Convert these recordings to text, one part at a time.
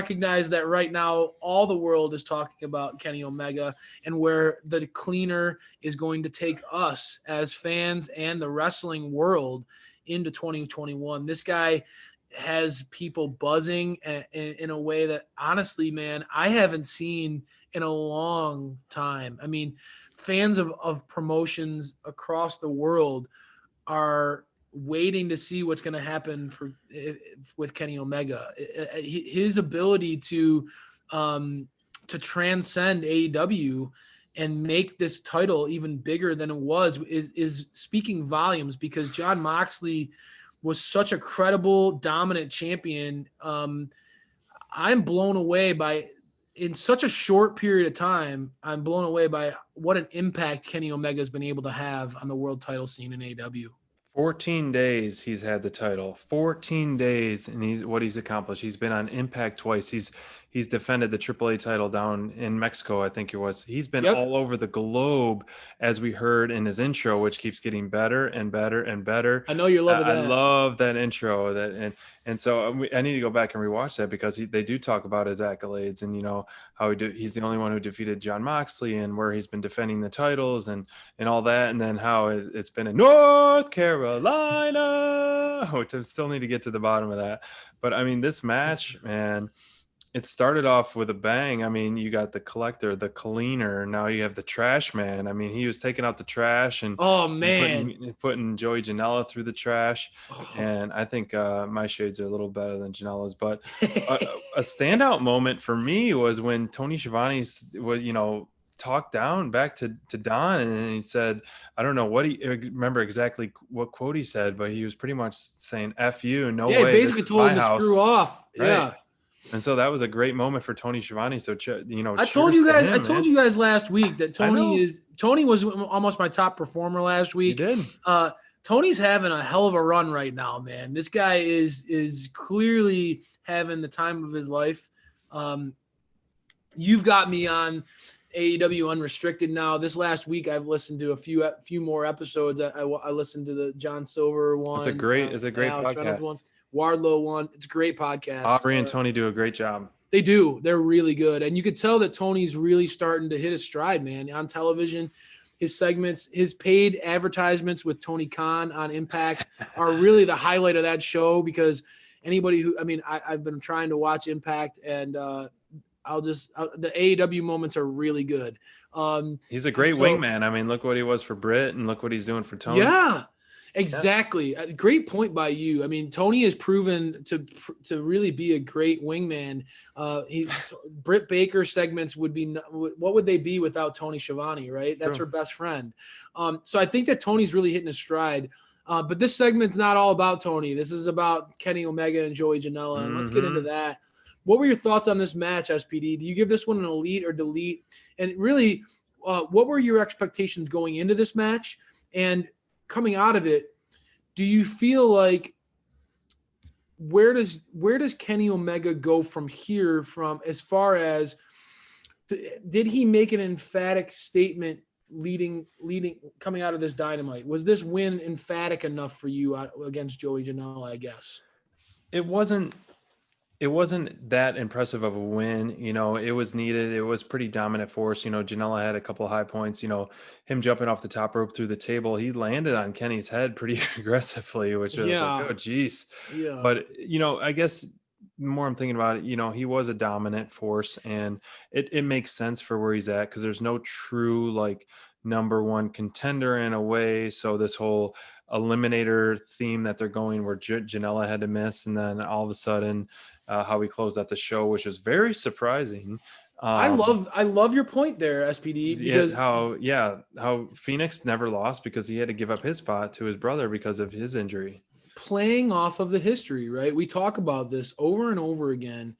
recognize that right now all the world is talking about Kenny Omega and where the cleaner is going to take us as fans and the wrestling world into 2021. This guy has people buzzing in a way that, honestly, man, I haven't seen in a long time. I mean, fans of promotions across the world are waiting to see what's going to happen with Kenny Omega. His ability to transcend AEW and make this title even bigger than it was is speaking volumes, because Jon Moxley was such a credible, dominant champion. I'm blown away by, in such a short period of time, I'm blown away by what an impact Kenny Omega has been able to have on the world title scene in AEW. 14 days he's had the title. 14 days, and he's accomplished. He's been on Impact twice. He's defended the AAA title down in Mexico, I think it was. He's been all over the globe, as we heard in his intro, which keeps getting better and better and better. I know you're loving that. I love that intro. And so I need to go back and rewatch that, because they do talk about his accolades and, you know, how he's the only one who defeated Jon Moxley, and where he's been defending the titles and all that. And then how it's been in North Carolina, which I still need to get to the bottom of that. But I mean, this match, man, it started off with a bang. I mean, you got the collector, the cleaner. Now you have the trash man. I mean, he was taking out the trash and putting Joey Janela through the trash. And I think my shades are a little better than Janela's. But a standout moment for me was when Tony Schiavone was, you know, talked down back to Don, and he said, I don't know what remember exactly what quote he said, but he was pretty much saying "F you, no way." He basically told him to screw off. Right? Yeah. And so that was a great moment for Tony Schiavone. So, you know, I told you guys last week that Tony was almost my top performer last week. You did. Tony's having a hell of a run right now, man. This guy is clearly having the time of his life. You've got me on AEW Unrestricted now. This last week, I've listened to a few more episodes. I listened to the John Silver one. It's a great podcast. One. Wardlow one. It's a great podcast. Aubrey and Tony do a great job. They do. They're really good. And you could tell that Tony's really starting to hit his stride, man, on television. His segments, his paid advertisements with Tony Khan on Impact are really the highlight of that show, because anybody who, I mean, I've been trying to watch Impact, and the AEW moments are really good. He's a great wingman. I mean, look what he was for Britt, and look what he's doing for Tony. Yeah. Exactly. Yeah. Great point by you. I mean, Tony has proven to really be a great wingman. Britt Baker segments would be, what would they be without Tony Schiavone, right? That's her best friend. So I think that Tony's really hitting his stride. But this segment's not all about Tony. This is about Kenny Omega and Joey Janela. And let's get into that. What were your thoughts on this match, SPD? Do you give this one an elite or delete? And really, what were your expectations going into this match? And coming out of it, do you feel like where does Kenny Omega go from here, from as far as did he make an emphatic statement leading coming out of this Dynamite? Was this win emphatic enough for you against Joey Janela, I guess? It wasn't that impressive of a win. You know, it was needed. It was pretty dominant force. You know, Janela had a couple of high points. You know, him jumping off the top rope through the table, he landed on Kenny's head pretty aggressively, which was like, oh, geez. Yeah. But, you know, I guess the more I'm thinking about it, you know, he was a dominant force, and it makes sense for where he's at, because there's no true, like, number one contender in a way. So this whole eliminator theme that they're going, where Janela had to miss, and then all of a sudden how we closed out the show, which was very surprising. I love your point there, SPD, because how Phoenix never lost because he had to give up his spot to his brother because of his injury. Playing off of the history, right? We talk about this over and over again.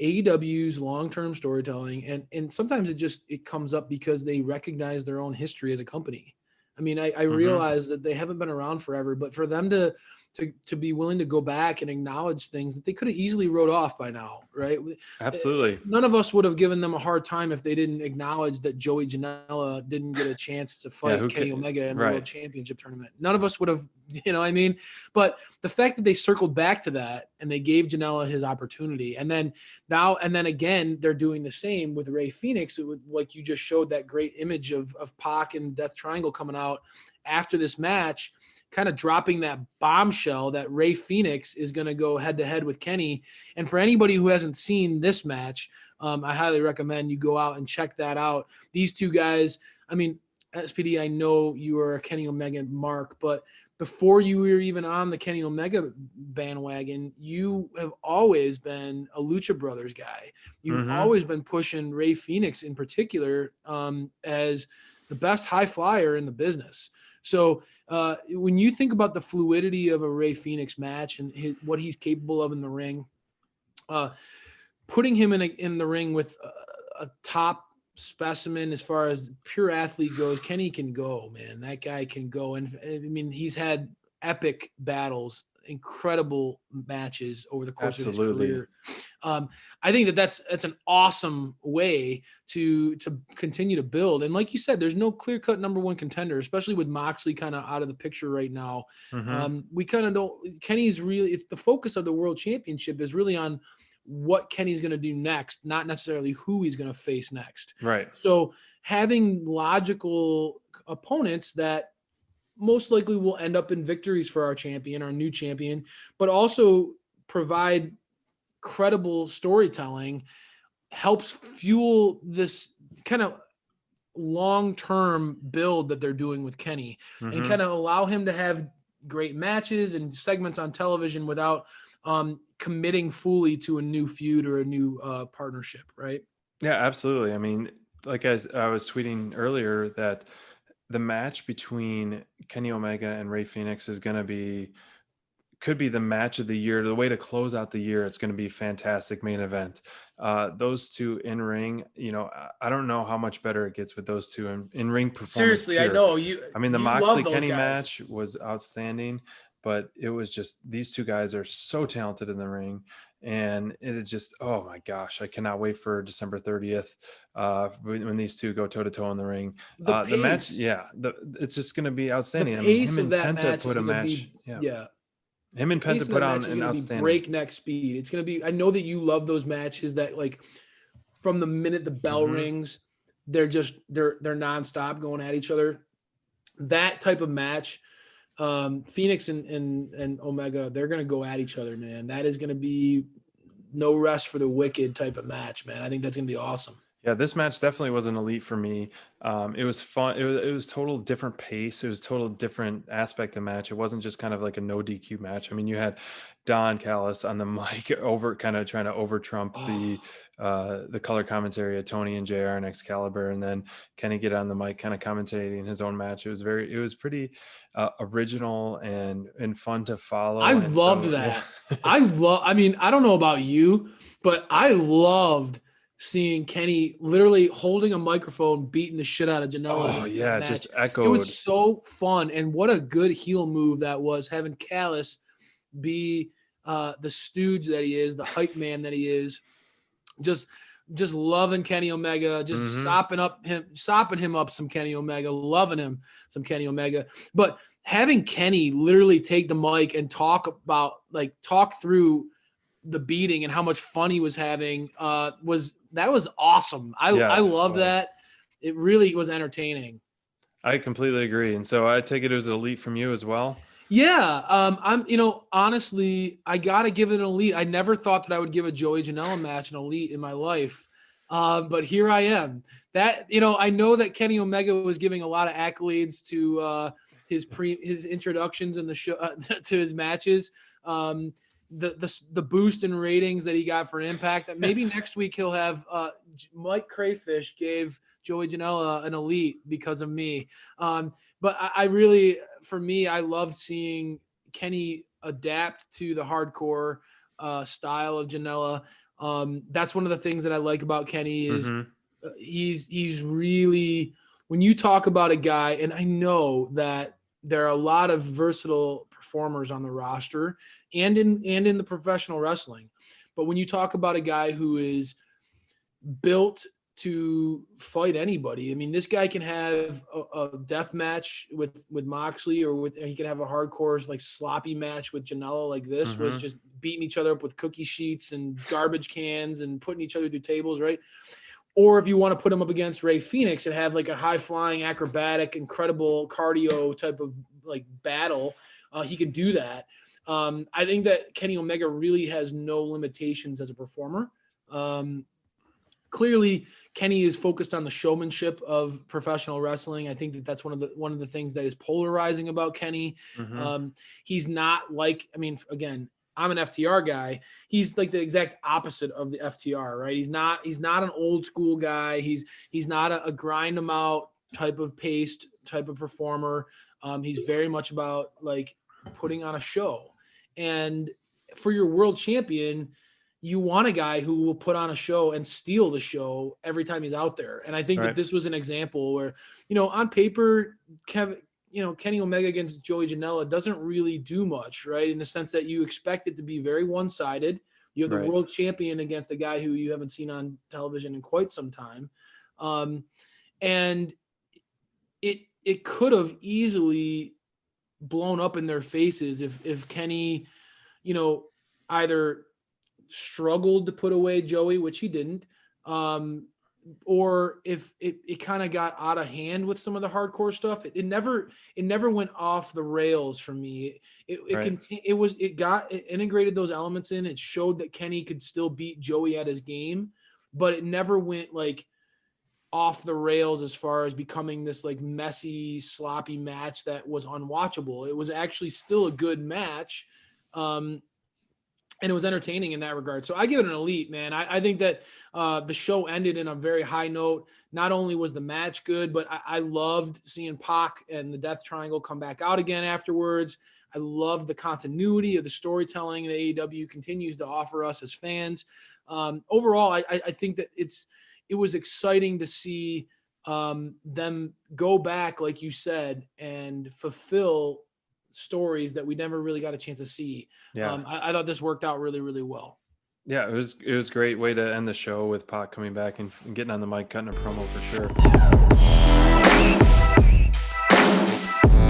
AEW's long-term storytelling, and sometimes it comes up because they recognize their own history as a company. I mean, I realize that they haven't been around forever, but for them to to be willing to go back and acknowledge things that they could have easily wrote off by now, right? Absolutely. None of us would have given them a hard time if they didn't acknowledge that Joey Janela didn't get a chance to fight Kenny Omega in the World Championship tournament. None of us would have, you know what I mean? But the fact that they circled back to that and they gave Janela his opportunity, and then again, they're doing the same with Rey Fenix, like you just showed that great image of Pac and Death Triangle coming out after this match, kind of dropping that bombshell that Rey Fenix is going to go head to head with Kenny. And for anybody who hasn't seen this match, I highly recommend you go out and check that out. These two guys, I mean, SPD, I know you are a Kenny Omega mark, but before you were even on the Kenny Omega bandwagon, you have always been a Lucha Brothers guy. You've always been pushing Rey Fenix in particular as the best high flyer in the business. So when you think about the fluidity of a Rey Fenix match and what he's capable of in the ring, putting him in the ring with a top specimen as far as pure athlete goes, Kenny can go, man. That guy can go. And I mean, he's had epic battles, incredible matches over the course of his career. I think that's an awesome way to continue to build. And like you said, there's no clear-cut number one contender, especially with Moxley kind of out of the picture right now. We kind of don't. Kenny's really, it's the focus of the World Championship is really on what Kenny's going to do next, not necessarily who he's going to face next. Right. So having logical opponents that most likely will end up in victories for our champion, our new champion, but also provide credible storytelling helps fuel this kind of long-term build that they're doing with Kenny and kind of allow him to have great matches and segments on television without committing fully to a new feud or a new partnership. Right. Yeah, absolutely. I mean, like I was tweeting earlier that the match between Kenny Omega and Rey Fenix is going to could be the match of the year, the way to close out the year. It's going to be a fantastic main event. Those two in ring, you know, I don't know how much better it gets with those two in ring performance. Seriously, I know you. I mean, the Moxley Kenny match was outstanding, but it was just, these two guys are so talented in the ring. And it is just, oh my gosh, I cannot wait for December 30th when these two go toe to toe in the ring. The match, it's just going to be outstanding. The pace him of and that Penta match put a match. Him and Penta put on an outstanding breakneck speed. It's going to be. I know that you love those matches that, like, from the minute the bell rings, they're nonstop going at each other. That type of match. Phoenix and Omega, they're going to go at each other, man. That is going to be no rest for the wicked type of match, man. I think that's going to be awesome. Yeah, this match definitely was an elite for me. It was fun. It was total different pace. It was total different aspect of match. It wasn't just kind of like a no DQ match. I mean, you had Don Callis on the mic kind of trying to over Trump the color commentary of Tony and JR and Excalibur, and then Kenny get on the mic kind of commentating his own match. It was pretty original and fun to follow. I loved that. I mean, I don't know about you, but I loved seeing Kenny literally holding a microphone, beating the shit out of Janela. Oh yeah, just echoed. It was so fun, and what a good heel move that was, having Callis be the stooge that he is, the hype man that he is, just loving Kenny Omega, just sopping him up some Kenny Omega, loving him some Kenny Omega, but having Kenny literally take the mic and talk through the beating and how much fun he was having was awesome. I love that. It really was entertaining. I completely agree. And so I take it as an elite from you as well. Yeah. Honestly, I got to give it an elite. I never thought that I would give a Joey Janela match an elite in my life. But here I am. That, I know that Kenny Omega was giving a lot of accolades to his introductions in the show to his matches. The boost in ratings that he got for Impact. That maybe next week he'll have Mike Crayfish gave Joey Janela an elite because of me. But I really, for me, I loved seeing Kenny adapt to the hardcore style of Janela. That's one of the things that I like about Kenny is he's really, when you talk about a guy, and I know that there are a lot of versatile performers on the roster and in the professional wrestling. But when you talk about a guy who is built to fight anybody, I mean, this guy can have a death match with Moxley, or he can have a hardcore like sloppy match with Janela, like this was just beating each other up with cookie sheets and garbage cans and putting each other through tables, right? Or if you want to put him up against Ray Phoenix and have like a high flying, acrobatic, incredible cardio type of like battle, he can do that. I think that Kenny Omega really has no limitations as a performer. Clearly, Kenny is focused on the showmanship of professional wrestling. I think that that's one of the things that is polarizing about Kenny. He's not like, I mean, again, I'm an FTR guy. He's like the exact opposite of the FTR, right? He's not an old school guy. He's not a grind them out type of paced type of performer. He's very much about like putting on a show. And for your world champion, you want a guy who will put on a show and steal the show every time he's out there. And I think that this was an example where, on paper, Kenny Omega against Joey Janela doesn't really do much, right? In the sense that you expect it to be very one-sided. You have the world champion against a guy who you haven't seen on television in quite some time. And it could have easily blown up in their faces if Kenny, either struggled to put away Joey, which he didn't, or if it kind of got out of hand with some of the hardcore stuff. It never went off the rails for me. It integrated those elements in. It showed that Kenny could still beat Joey at his game, but it never went like off the rails as far as becoming this like messy, sloppy match that was unwatchable. It was actually still a good match. And it was entertaining in that regard. So I give it an elite, man. I think that the show ended in a very high note. Not only was the match good, but I loved seeing Pac and the Death Triangle come back out again afterwards. I loved the continuity of the storytelling that AEW continues to offer us as fans. Overall, I think that it was exciting to see them go back, like you said, and fulfill stories that we never really got a chance to see. I thought this worked out really, really well. Yeah, it was a great way to end the show with Pac coming back and getting on the mic, cutting a promo for sure.